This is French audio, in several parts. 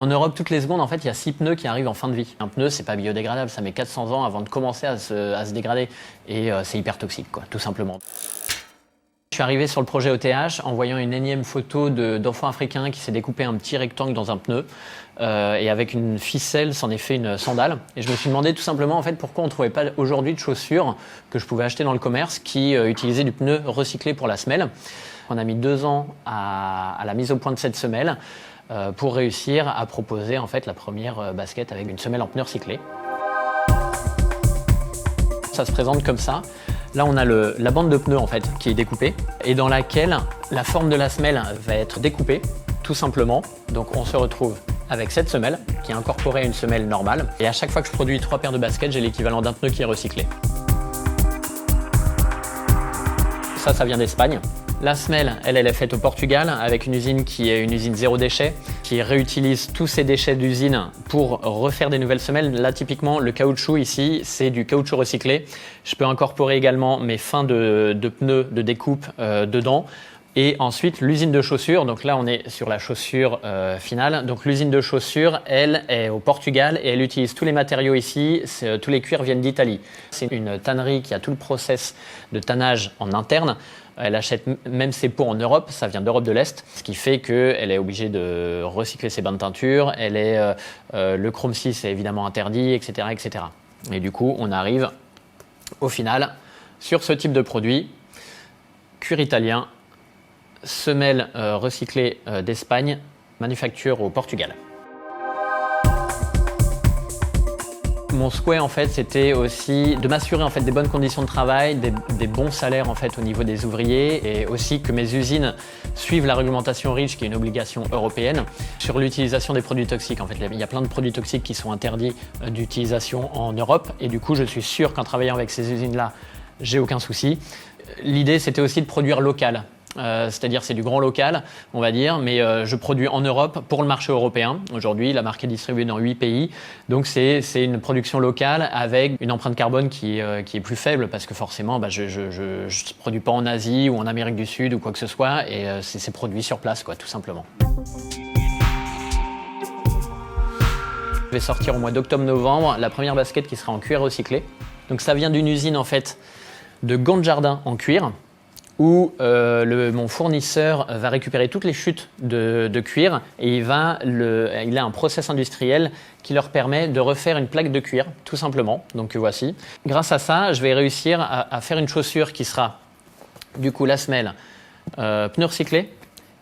En Europe, toutes les secondes, en fait, il y a 6 pneus qui arrivent en fin de vie. Un pneu, c'est pas biodégradable, ça met 400 ans avant de commencer à se dégrader. Et c'est hyper toxique, quoi, tout simplement. Je suis arrivé sur le projet OTH en voyant une énième photo d'enfant africain qui s'est découpé un petit rectangle dans un pneu et avec une ficelle s'en est fait une sandale. Et je me suis demandé tout simplement en fait pourquoi on ne trouvait pas aujourd'hui de chaussures que je pouvais acheter dans le commerce qui utilisaient du pneu recyclé pour la semelle. On a mis 2 ans à la mise au point de cette semelle pour réussir à proposer en fait la première basket avec une semelle en pneu recyclé. Ça se présente comme ça. Là, on a la bande de pneus en fait qui est découpée et dans laquelle la forme de la semelle va être découpée, tout simplement. Donc, on se retrouve avec cette semelle qui est incorporée à une semelle normale. Et à chaque fois que je produis 3 paires de baskets, j'ai l'équivalent d'un pneu qui est recyclé. Ça vient d'Espagne. La semelle, elle est faite au Portugal avec une usine qui est une usine zéro déchet, qui réutilise tous ces déchets d'usine pour refaire des nouvelles semelles. Là, typiquement, le caoutchouc ici, c'est du caoutchouc recyclé. Je peux incorporer également mes fins de pneus de découpe dedans. Et ensuite, l'usine de chaussures. Donc là, on est sur la chaussure finale. Donc l'usine de chaussures, elle est au Portugal et elle utilise tous les matériaux ici. Tous les cuirs viennent d'Italie. C'est une tannerie qui a tout le process de tannage en interne. Elle achète même ses pots en Europe, ça vient d'Europe de l'Est, ce qui fait qu'elle est obligée de recycler ses bains de teinture. Le chrome 6 est évidemment interdit, etc., etc. Et du coup, on arrive au final sur ce type de produit, cuir italien, semelle recyclée d'Espagne, manufacture au Portugal. Mon souhait en fait, c'était aussi de m'assurer en fait des bonnes conditions de travail, des bons salaires en fait au niveau des ouvriers et aussi que mes usines suivent la réglementation REACH qui est une obligation européenne sur l'utilisation des produits toxiques. En fait, il y a plein de produits toxiques qui sont interdits d'utilisation en Europe et du coup, je suis sûr qu'en travaillant avec ces usines-là, j'ai aucun souci. L'idée, c'était aussi de produire local. C'est-à-dire c'est du grand local, on va dire, mais je produis en Europe pour le marché européen. Aujourd'hui, la marque est distribuée dans 8 pays, donc c'est une production locale avec une empreinte carbone qui est plus faible parce que forcément, je ne produis pas en Asie ou en Amérique du Sud ou quoi que ce soit et c'est produit sur place, quoi, tout simplement. Je vais sortir au mois d'octobre-novembre la première basket qui sera en cuir recyclé. Donc ça vient d'une usine en fait de gants de jardin en cuir, où mon fournisseur va récupérer toutes les chutes de cuir et il a un process industriel qui leur permet de refaire une plaque de cuir, tout simplement. Donc voici. Grâce à ça, je vais réussir à faire une chaussure qui sera du coup la semelle, pneu recyclé,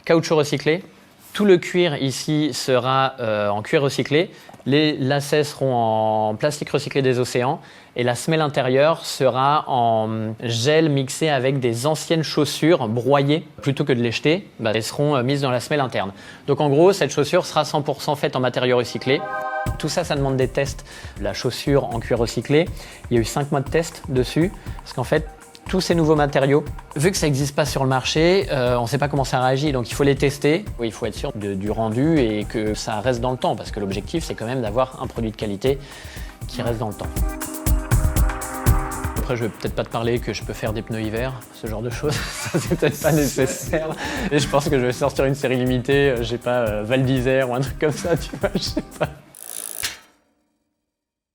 caoutchouc recyclé. Tout le cuir ici sera en cuir recyclé. Les lacets seront en plastique recyclé des océans et la semelle intérieure sera en gel mixé avec des anciennes chaussures broyées. Plutôt que de les jeter, elles seront mises dans la semelle interne. Donc en gros, cette chaussure sera 100% faite en matériaux recyclés. Tout ça, ça demande des tests. La chaussure en cuir recyclé, il y a eu 5 mois de tests dessus parce qu'en fait, tous ces nouveaux matériaux, vu que ça n'existe pas sur le marché, on ne sait pas comment ça réagit, donc il faut les tester. Il faut être sûr du rendu et que ça reste dans le temps, parce que l'objectif, c'est quand même d'avoir un produit de qualité qui reste dans le temps. Après, je ne vais peut-être pas te parler que je peux faire des pneus hiver, ce genre de choses, ça c'est peut-être pas nécessaire. Et je pense que je vais sortir une série limitée, je sais pas, Val d'Isère ou un truc comme ça, tu vois, je sais pas.